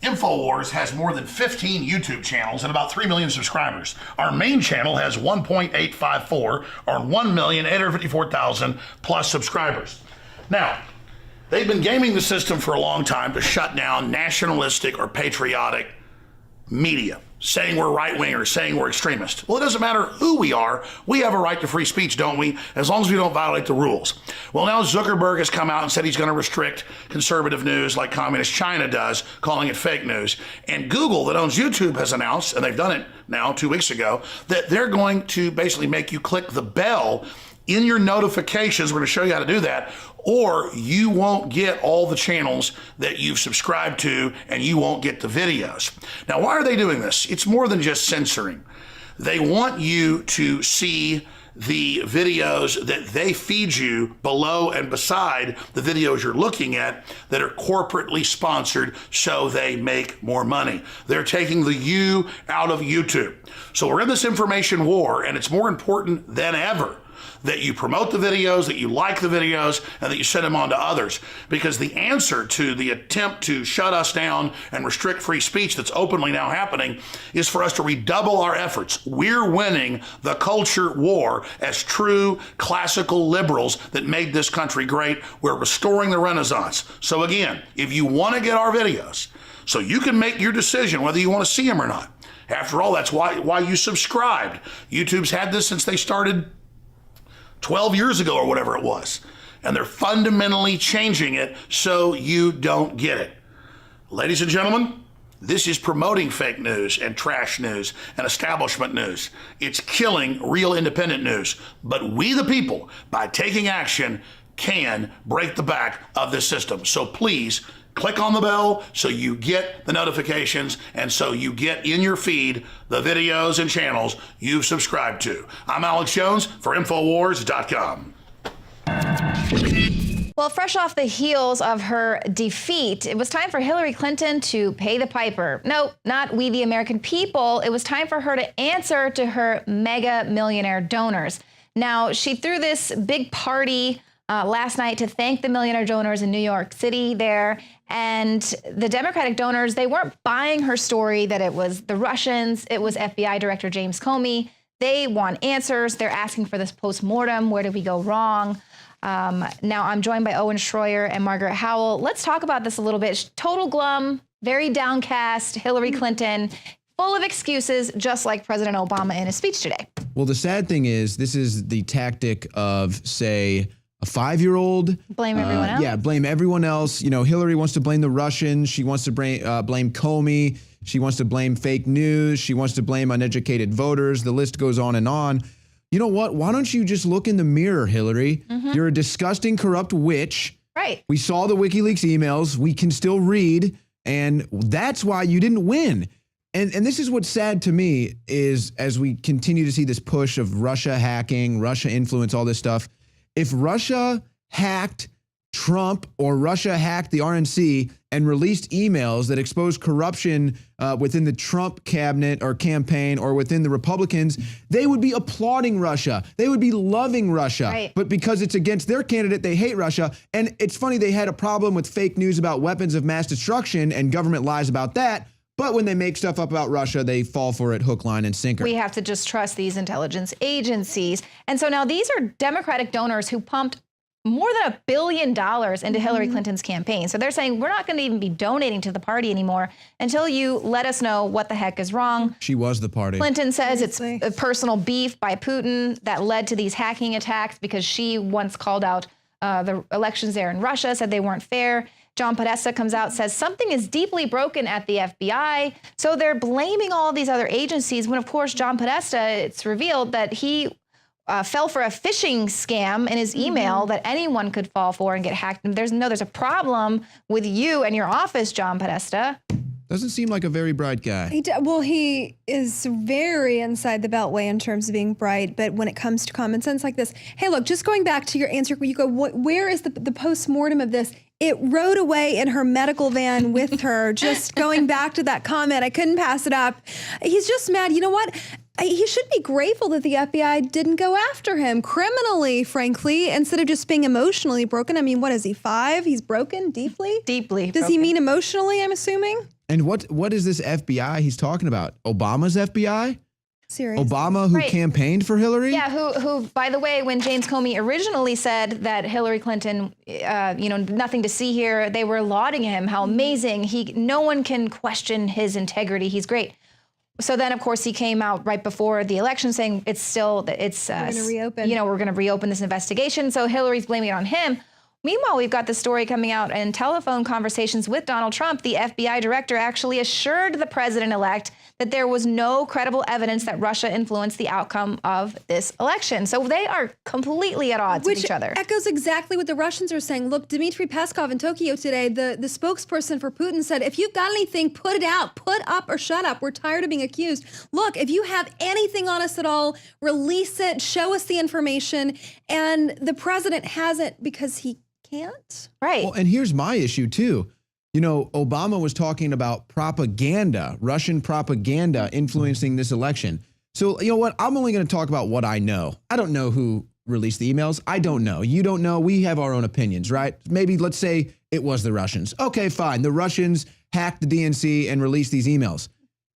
Infowars has more than 15 YouTube channels and about 3 million subscribers. Our main channel has 1.854 or 1,854,000 plus subscribers. Now, they've been gaming the system for a long time to shut down nationalistic or patriotic media, saying we're right-wingers, saying we're extremists. Well, it doesn't matter who we are. We have a right to free speech, don't we? As long as we don't violate the rules. Well, now Zuckerberg has come out and said he's going to restrict conservative news like communist China does, calling it fake news. And Google, that owns YouTube, has announced, and they've done it now 2 weeks ago, that they're going to basically make you click the bell in your notifications. We're going to show you how to do that, or you won't get all the channels that you've subscribed to, and you won't get the videos. Now, why are they doing this? It's more than just censoring. They want you to see the videos that they feed you below and beside the videos you're looking at that are corporately sponsored so they make more money. They're taking the you out of YouTube. So we're in this information war, and it's more important than ever that you promote the videos, that you like the videos, and that you send them on to others. Because the answer to the attempt to shut us down and restrict free speech that's openly now happening is for us to redouble our efforts. We're winning the culture war as true classical liberals that made this country great. We're restoring the Renaissance. So again, if you want to get our videos, so you can make your decision whether you want to see them or not. After all, that's why you subscribed. YouTube's had this since they started 12 years ago or whatever it was. And they're fundamentally changing it so you don't get it. Ladies and gentlemen, this is promoting fake news and trash news and establishment news. It's killing real independent news. But we the people, by taking action, can break the back of this system. So please, click on the bell so you get the notifications and so you get in your feed the videos and channels you've subscribed to. I'm Alex Jones for Infowars.com. Well, fresh off the heels of her defeat, it was time for Hillary Clinton to pay the piper. No, not we the American people. It was time for her to answer to her mega millionaire donors. Now, she threw this big party last night to thank the millionaire donors in New York City there. And the Democratic donors, they weren't buying her story that it was the Russians, it was FBI Director James Comey. They want answers. They're asking for this postmortem. Where did we go wrong? Now I'm joined by Owen Schroyer and Margaret Howell. Let's talk about this a little bit. Total glum, very downcast, Hillary Clinton, full of excuses, just like President Obama in his speech today. Well, the sad thing is, this is the tactic of, say, a 5-year-old. Blame everyone else. Yeah, blame everyone else. You know, Hillary wants to blame the Russians. She wants to blame Comey. She wants to blame fake news. She wants to blame uneducated voters. The list goes on and on. You know what? Why don't you just look in the mirror, Hillary? You're a disgusting, corrupt witch. Right. We saw the WikiLeaks emails. We can still read. And that's why you didn't win. And this is what's sad to me is, as we continue to see this push of Russia hacking, Russia influence, all this stuff, if Russia hacked Trump or Russia hacked the RNC and released emails that exposed corruption within the Trump cabinet or campaign or within the Republicans, they would be applauding Russia. They would be loving Russia. Right. But because it's against their candidate, they hate Russia. And it's funny, they had a problem with fake news about weapons of mass destruction and government lies about that. But when they make stuff up about Russia, they fall for it hook, line, and sinker. We have to just trust these intelligence agencies. And so now these are Democratic donors who pumped more than $1 billion into Hillary Clinton's campaign. So they're saying, we're not going to even be donating to the party anymore until you let us know what the heck is wrong. She was the party. Clinton says it's a personal beef by Putin that led to these hacking attacks because she once called out the elections there in Russia, said they weren't fair. John Podesta comes out, says something is deeply broken at the FBI. So they're blaming all of these other agencies when, of course, John Podesta, it's revealed that he fell for a phishing scam in his email that anyone could fall for and get hacked. And there's a problem with you and your office, John Podesta. Doesn't seem like a very bright guy. Well, he is very inside the beltway in terms of being bright, but when it comes to common sense like this, hey, look, just going back to your answer, you go, where is the post-mortem of this? It rode away in her medical van with her, just going back to that comment. I couldn't pass it up. He's just mad. You know what? he should be grateful that the FBI didn't go after him criminally, frankly, instead of just being emotionally broken. I mean, what is he, 5? He's broken deeply? Deeply Does he mean emotionally, I'm assuming? And what is this FBI he's talking about? Obama's FBI? Seriously. Obama, who campaigned for Hillary? Yeah, who, by the way, when James Comey originally said that Hillary Clinton, nothing to see here, they were lauding him, how amazing. No one can question his integrity. He's great. So then, of course, he came out right before the election saying we're going to reopen. We're going to reopen this investigation. So Hillary's blaming it on him. Meanwhile, we've got the story coming out in telephone conversations with Donald Trump. The FBI director actually assured the president-elect that there was no credible evidence that Russia influenced the outcome of this election. So they are completely at odds with each other. Which echoes exactly what the Russians are saying. Look, Dmitry Peskov in Tokyo today, the spokesperson for Putin said, if you've got anything, put it out, put up or shut up. We're tired of being accused. Look, if you have anything on us at all, release it, show us the information. And the president hasn't because he can't. Right. Well, and here's my issue too. Obama was talking about propaganda, Russian propaganda influencing this election. So, you know what? I'm only going to talk about what I know. I don't know who released the emails. I don't know. You don't know. We have our own opinions, right? Maybe let's say it was the Russians. Okay, fine. The Russians hacked the DNC and released these emails.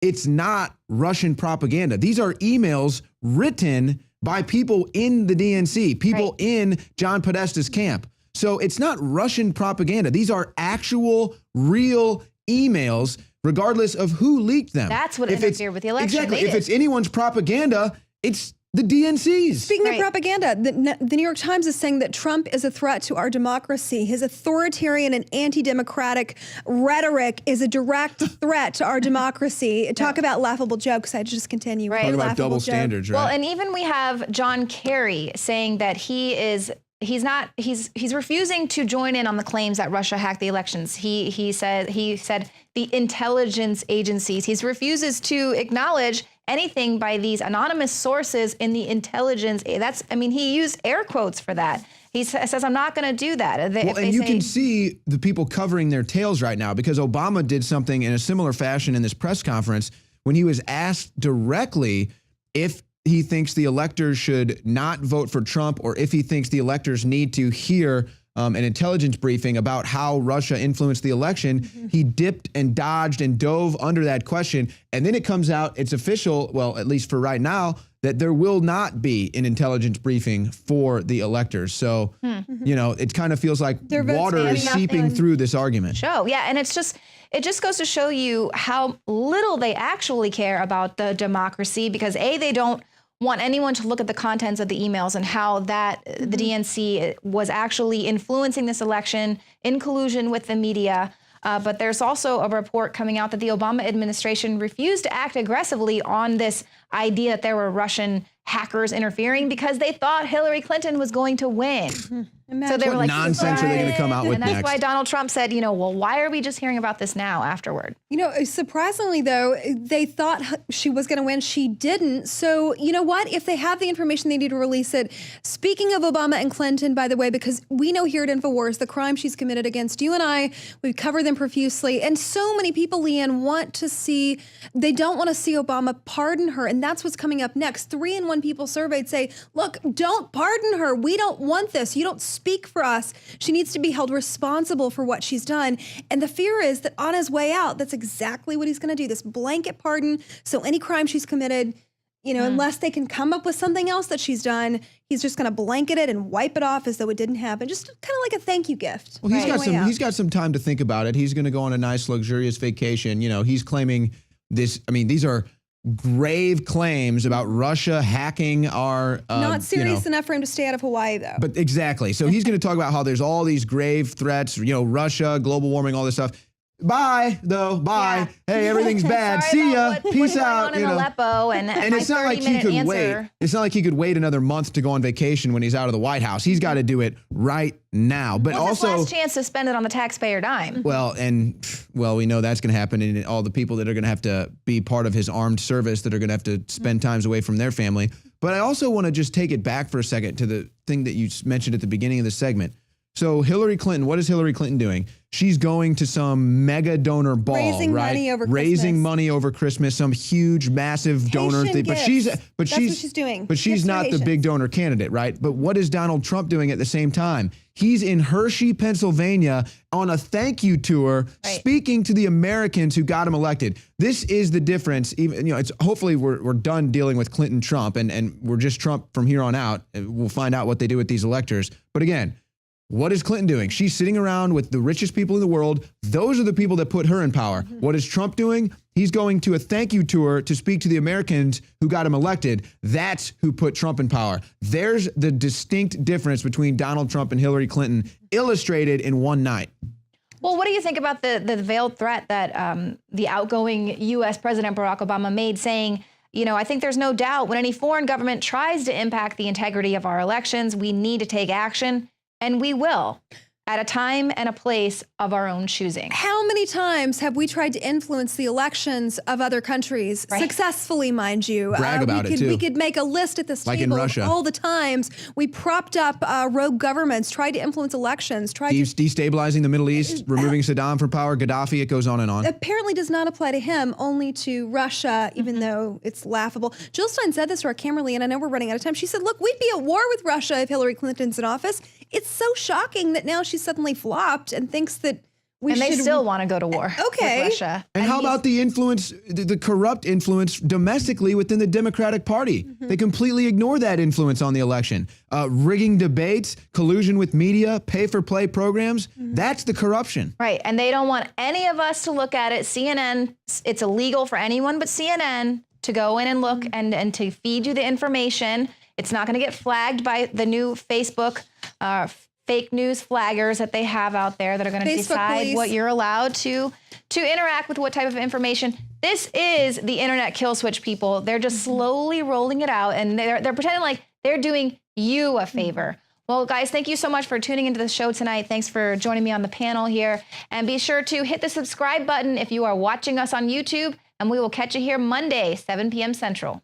It's not Russian propaganda. These are emails written by people in the DNC, people in John Podesta's camp. So it's not Russian propaganda. These are actual, real emails, regardless of who leaked them. That's what interfered with the election. Exactly. If it's anyone's propaganda, it's the DNC's. Speaking of propaganda, the New York Times is saying that Trump is a threat to our democracy. His authoritarian and anti-democratic rhetoric is a direct threat to our democracy. Talk about laughable jokes. I just continue. Talk about double standards, right? Well, and even we have John Kerry saying that he's refusing to join in on the claims that Russia hacked the elections. He said the intelligence agencies. He refuses to acknowledge anything by these anonymous sources in the intelligence. He used air quotes for that. He says, I'm not going to do that. And you can see the people covering their tails right now because Obama did something in a similar fashion in this press conference when he was asked directly if he thinks the electors should not vote for Trump or if he thinks the electors need to hear an intelligence briefing about how Russia influenced the election. He dipped and dodged and dove under that question. And then it comes out, it's official, well, at least for right now, that there will not be an intelligence briefing for the electors. So, it kind of feels like water is seeping through this argument. And it just goes to show you how little they actually care about the democracy because they don't want anyone to look at the contents of the emails and how that the DNC was actually influencing this election in collusion with the media. But there's also a report coming out that the Obama administration refused to act aggressively on this idea that there were Russian hackers interfering because they thought Hillary Clinton was going to win. So they were like, nonsense are they going to come out with next? And that's why Donald Trump said, well, why are we just hearing about this now afterward? Surprisingly, though, they thought she was going to win. She didn't. So you know what? If they have the information, they need to release it. Speaking of Obama and Clinton, by the way, because we know here at Infowars, the crime she's committed against you and I, we've covered them profusely. And so many people, Leanne, they don't want to see Obama pardon her. And that's what's coming up next. 3 in 1 people surveyed say, look, don't pardon her. We don't want this. You don't speak for us. She needs to be held responsible for what she's done. And the fear is that on his way out, that's exactly what he's going to do, this blanket pardon. So any crime she's committed, unless they can come up with something else that she's done, he's just going to blanket it and wipe it off as though it didn't happen. Just kind of like a thank you gift. Well, he's got some time to think about it. He's going to go on a nice, luxurious vacation. He's claiming this. I mean, these are grave claims about Russia hacking our not serious enough for him to stay out of Hawaii, though. But exactly. So he's going to talk about how there's all these grave threats, Russia, global warming, all this stuff. Bye, though. Bye. Yeah. Hey, everything's bad. See ya. Peace out. In Aleppo and it's not like he could wait. It's not like he could wait another month to go on vacation when he's out of the White House. He's got to do it right now. But also, his last chance to spend it on the taxpayer dime. Well, we know that's going to happen, and all the people that are going to have to be part of his armed service that are going to have to spend times away from their family. But I also want to just take it back for a second to the thing that you mentioned at the beginning of the segment. So Hillary Clinton, what is Hillary Clinton doing? She's going to some mega donor ball, Raising right? money over Raising Christmas. money over Christmas, some huge, massive donor Haitian thing. gifts. That's what she's doing. But she's Gifts for not the Haitians. big donor candidate, right? But what is Donald Trump doing at the same time? He's in Hershey, Pennsylvania on a thank you tour, speaking to the Americans who got him elected. This is the difference. Even, it's hopefully we're done dealing with Clinton Trump and we're just Trump from here on out. We'll find out what they do with these electors. But again, what is Clinton doing? She's sitting around with the richest people in the world. Those are the people that put her in power. What is Trump doing? He's going to a thank you tour to speak to the Americans who got him elected. That's who put Trump in power. There's the distinct difference between Donald Trump and Hillary Clinton, illustrated in one night. Well, what do you think about the veiled threat that the outgoing U.S. President Barack Obama made, saying, I think there's no doubt when any foreign government tries to impact the integrity of our elections, we need to take action. And we will, at a time and a place of our own choosing. How many times have we tried to influence the elections of other countries? Successfully, mind you. Brag about it, too. We could make a list at this Like in table Russia. of all the times we propped up rogue governments, tried to influence elections, Destabilizing the Middle East, removing Saddam from power, Gaddafi, it goes on and on. Apparently does not apply to him, only to Russia, even though it's laughable. Jill Stein said this to our Kimberly, and I know we're running out of time. She said, look, we'd be at war with Russia if Hillary Clinton's in office. It's so shocking that now she's suddenly flopped and thinks that we should... And they still want to go to war with Russia. And how about the influence, the corrupt influence domestically within the Democratic Party? They completely ignore that influence on the election. Rigging debates, collusion with media, pay-for-play programs, that's the corruption. Right, and they don't want any of us to look at it. CNN, it's illegal for anyone but CNN to go in and look and to feed you the information. It's not going to get flagged by the new Facebook fake news flaggers that they have out there that are going to decide police. what you're allowed to interact with, what type of information. This is the internet kill switch, people. They're just slowly rolling it out, and they're pretending like they're doing you a favor. Well, guys, thank you so much for tuning into the show tonight. Thanks for joining me on the panel here. And be sure to hit the subscribe button if you are watching us on YouTube, and we will catch you here Monday, 7 p.m. Central.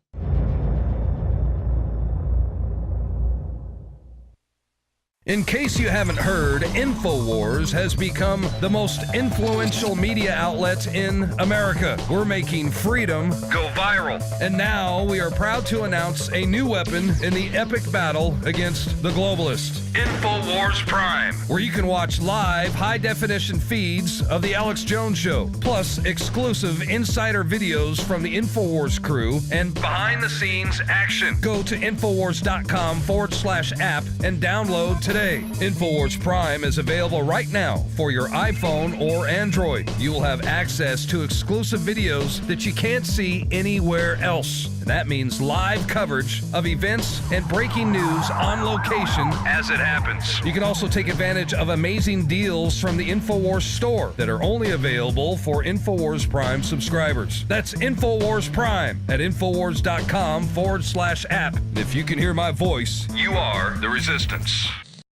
In case you haven't heard, Infowars has become the most influential media outlet in America. We're making freedom go viral. And now we are proud to announce a new weapon in the epic battle against the globalists. Infowars Prime, where you can watch live high-definition feeds of The Alex Jones Show, plus exclusive insider videos from the Infowars crew and behind-the-scenes action. Go to Infowars.com/app and download today. Infowars Prime is available right now for your iPhone or Android. You will have access to exclusive videos that you can't see anywhere else. And that means live coverage of events and breaking news on location as it happens. You can also take advantage of amazing deals from the Infowars store that are only available for Infowars Prime subscribers. That's Infowars Prime at Infowars.com/app. And if you can hear my voice, you are the resistance.